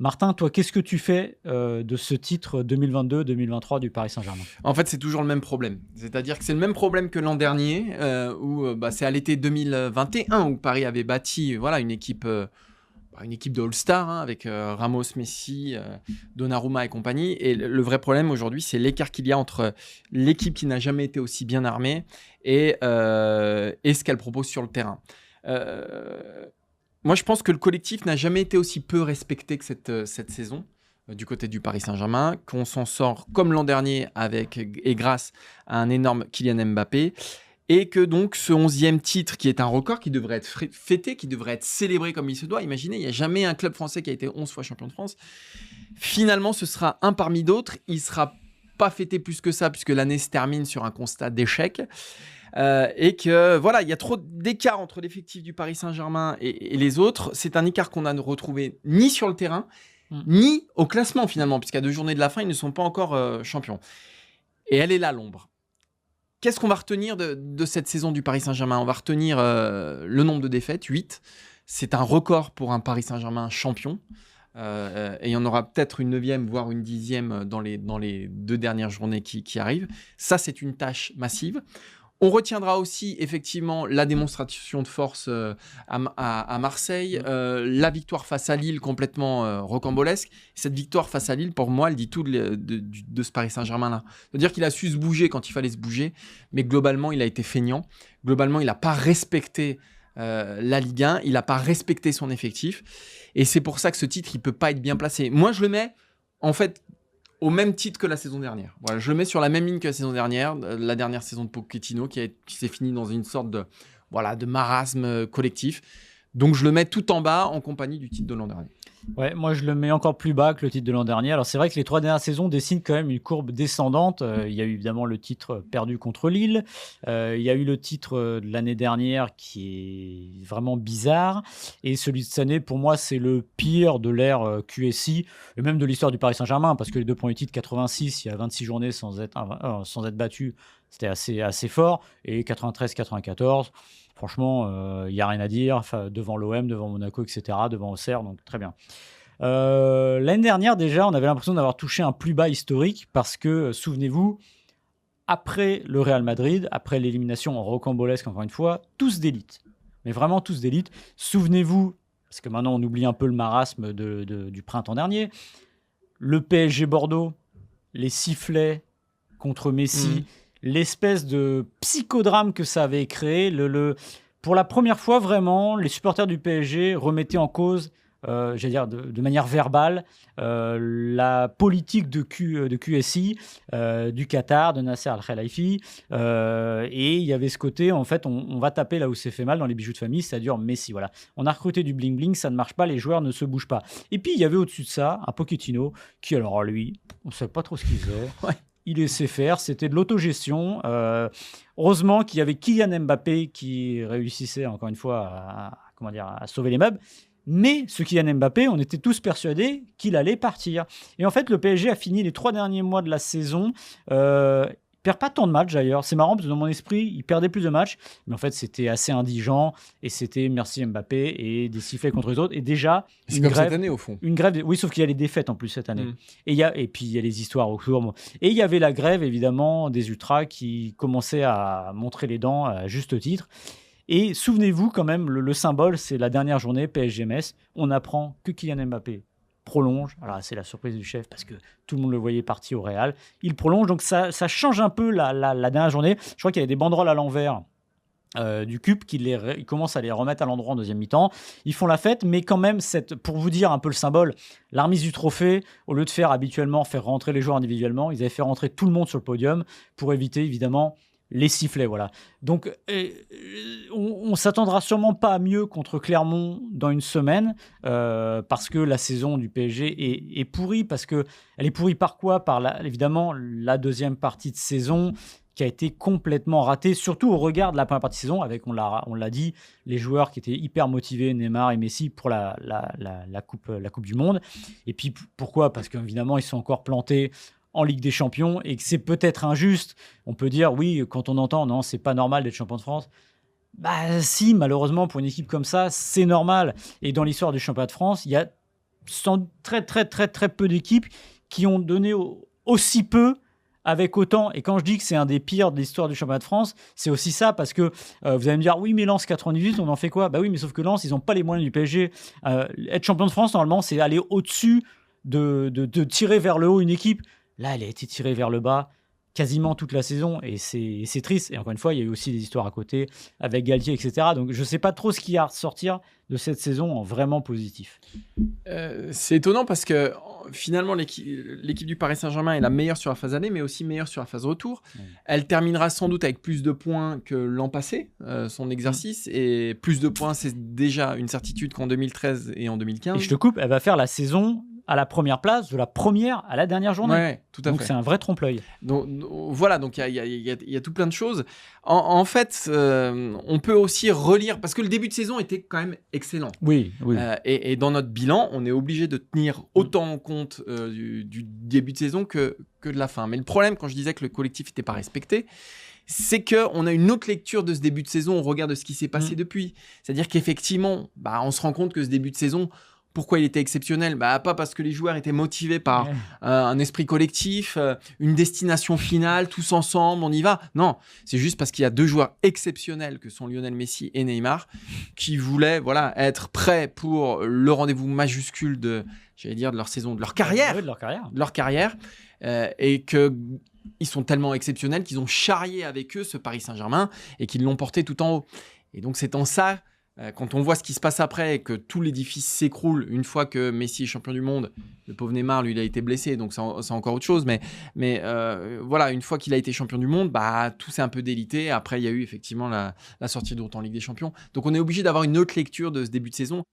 Martin, toi, qu'est-ce que tu fais de ce titre 2022-2023 du Paris Saint-Germain? En fait, c'est toujours le même problème. C'est-à-dire que c'est le même problème que l'an dernier, où c'est à l'été 2021 où Paris avait bâti une équipe de All-Star avec Ramos, Messi, Donnarumma et compagnie. Et le vrai problème aujourd'hui, c'est l'écart qu'il y a entre l'équipe qui n'a jamais été aussi bien armée et ce qu'elle propose sur le terrain. Moi, je pense que le collectif n'a jamais été aussi peu respecté que cette saison du côté du Paris Saint-Germain, qu'on s'en sort comme l'an dernier avec et grâce à un énorme Kylian Mbappé, et que donc ce 11e titre, qui est un record qui devrait être fêté, qui devrait être célébré comme il se doit. Imaginez, il n'y a jamais un club français qui a été 11 fois champion de France. Finalement, ce sera un parmi d'autres. Il ne sera pas fêté plus que ça, puisque l'année se termine sur un constat d'échec. Et que voilà, il y a trop d'écart entre l'effectif du Paris Saint-Germain et les autres. C'est un écart qu'on n'a retrouvé ni sur le terrain, ni au classement finalement, puisqu'à 2 journées de la fin, ils ne sont pas encore champions. Et elle est là, l'ombre. Qu'est-ce qu'on va retenir de cette saison du Paris Saint-Germain? On va retenir le nombre de défaites, 8. C'est un record pour un Paris Saint-Germain champion. Et il y en aura peut-être une 9e, voire une 10e dans les 2 dernières journées qui arrivent. Ça, c'est une tâche massive. On retiendra aussi effectivement la démonstration de force à Marseille, la victoire face à Lille complètement rocambolesque. Cette victoire face à Lille, pour moi, elle dit tout de ce Paris Saint-Germain-là. C'est-à-dire qu'il a su se bouger quand il fallait se bouger, mais globalement, il a été feignant. Globalement, il n'a pas respecté la Ligue 1, il n'a pas respecté son effectif. Et c'est pour ça que ce titre, il ne peut pas être bien placé. Moi, je le mets, en fait, au même titre que la saison dernière. Voilà, je le mets sur la même ligne que la saison dernière, la dernière saison de Pochettino, qui s'est finie dans une sorte de marasme collectif. Donc je le mets tout en bas en compagnie du titre de l'an dernier. Ouais, moi je le mets encore plus bas que le titre de l'an dernier. Alors c'est vrai que les 3 dernières saisons dessinent quand même une courbe descendante. Il y a eu évidemment le titre perdu contre Lille. Il y a eu le titre de l'année dernière qui est vraiment bizarre. Et celui de cette année, pour moi, c'est le pire de l'ère QSI et même de l'histoire du Paris Saint-Germain, parce que les 2 premiers titres, 86, il y a 26 journées sans être battu, c'était assez fort. Et 93-94... Franchement, il n'y a rien à dire devant l'OM, devant Monaco, etc., devant Auxerre, donc très bien. L'année dernière, déjà, on avait l'impression d'avoir touché un plus bas historique parce que, souvenez-vous, après le Real Madrid, après l'élimination en rocambolesque, encore une fois, tous d'élite. Mais vraiment tous d'élite. Souvenez-vous, parce que maintenant on oublie un peu le marasme du printemps dernier, le PSG Bordeaux, les sifflets contre Messi, l'espèce de psychodrame que ça avait créé. Pour la première fois, vraiment, les supporters du PSG remettaient en cause, j'allais dire de manière verbale, la politique de QSI, du Qatar, de Nasser Al-Khelaifi. Et il y avait ce côté, en fait, on va taper là où c'est fait mal dans les bijoux de famille, c'est-à-dire Messi. Voilà. On a recruté du bling-bling, ça ne marche pas, les joueurs ne se bougent pas. Et puis, il y avait au-dessus de ça un Pochettino qui, alors lui, on ne savait pas trop ce qu'il faisait. Ouais. Il laissait faire, c'était de l'autogestion. Heureusement qu'il y avait Kylian Mbappé qui réussissait encore une fois à sauver les meubles. Mais ce Kylian Mbappé, on était tous persuadés qu'il allait partir. Et en fait, le PSG a fini les 3 derniers mois de la saison. Il perd pas tant de matchs d'ailleurs. C'est marrant parce que dans mon esprit, il perdait plus de matchs. Mais en fait, c'était assez indigent. Et c'était merci Mbappé et des sifflets contre les autres. Et déjà, c'est une comme grève, cette année au fond. Une grève, oui, sauf qu'il y a les défaites en plus cette année. Et puis, il y a les histoires autour. Et il y avait la grève, évidemment, des ultras qui commençaient à montrer les dents à juste titre. Et souvenez-vous quand même, le symbole, c'est la dernière journée, PSG-Metz. On apprend que Kylian Mbappé prolonge. Alors, c'est la surprise du chef parce que tout le monde le voyait parti au Real. Il prolonge, donc ça change un peu la dernière journée. Je crois qu'il y avait des banderoles à l'envers du CUP ils commencent à les remettre à l'endroit en deuxième mi-temps. Ils font la fête, mais quand même, pour vous dire un peu le symbole, la remise du trophée, au lieu de faire rentrer les joueurs individuellement, ils avaient fait rentrer tout le monde sur le podium pour éviter, évidemment, les sifflets, voilà. Donc, on s'attendra sûrement pas à mieux contre Clermont dans une semaine, parce que la saison du PSG est pourrie, parce que elle est pourrie par quoi? Évidemment, la deuxième partie de saison qui a été complètement ratée, surtout au regard de la première partie de saison, avec, on l'a dit, les joueurs qui étaient hyper motivés, Neymar et Messi, pour la Coupe du Monde. Et puis, pourquoi? Parce qu'évidemment, ils sont encore plantés en Ligue des Champions et que c'est peut-être injuste. On peut dire, oui, quand on entend, non, c'est pas normal d'être champion de France. Bah si, malheureusement, pour une équipe comme ça, c'est normal. Et dans l'histoire du championnat de France, il y a sans très, très, très, très peu d'équipes qui ont donné aussi peu avec autant. Et quand je dis que c'est un des pires de l'histoire du championnat de France, c'est aussi ça, parce que vous allez me dire, oui, mais Lens 98, on en fait quoi? Bah oui, mais sauf que Lens, ils n'ont pas les moyens du PSG. Être champion de France, normalement, c'est aller au-dessus de tirer vers le haut une équipe. Là, elle a été tirée vers le bas quasiment toute la saison, et c'est triste. Et encore une fois, il y a eu aussi des histoires à côté avec Galtier, etc. Donc je ne sais pas trop ce qu'il y a à ressortir de cette saison en vraiment positif. C'est étonnant parce que finalement l'équipe du Paris Saint-Germain est la meilleure sur la phase aller, mais aussi meilleure sur la phase retour. Elle terminera sans doute avec plus de points que l'an passé, son exercice, et plus de points, c'est déjà une certitude qu'en 2013 et en 2015. Et je te coupe, elle va faire la saison à la première place, de la première à la dernière journée. Ouais, tout à donc fait. c'est un vrai trompe-l'œil. Donc voilà, donc il y a tout plein de choses. En fait, on peut aussi relire, parce que le début de saison était quand même excellent. Oui. Et dans notre bilan, on est obligé de tenir autant en compte du début de saison que de la fin. Mais le problème, quand je disais que le collectif n'était pas respecté, c'est qu'on a une autre lecture de ce début de saison au regard de ce qui s'est passé depuis. C'est-à-dire qu'effectivement, on se rend compte que ce début de saison, pourquoi il était exceptionnel? Pas parce que les joueurs étaient motivés par un esprit collectif, une destination finale, tous ensemble, on y va. Non, c'est juste parce qu'il y a deux joueurs exceptionnels que sont Lionel Messi et Neymar qui voulaient être prêts pour le rendez-vous majuscule de leur saison, de leur carrière. Oui, de leur carrière. Et qu'ils sont tellement exceptionnels qu'ils ont charrié avec eux ce Paris Saint-Germain et qu'ils l'ont porté tout en haut. Et donc c'est en ça, quand on voit ce qui se passe après et que tout l'édifice s'écroule une fois que Messi est champion du monde, le pauvre Neymar, lui, il a été blessé, donc c'est encore autre chose. Mais voilà, une fois qu'il a été champion du monde, tout s'est un peu délité. Après, il y a eu effectivement la sortie de route en Ligue des Champions. Donc on est obligé d'avoir une autre lecture de ce début de saison.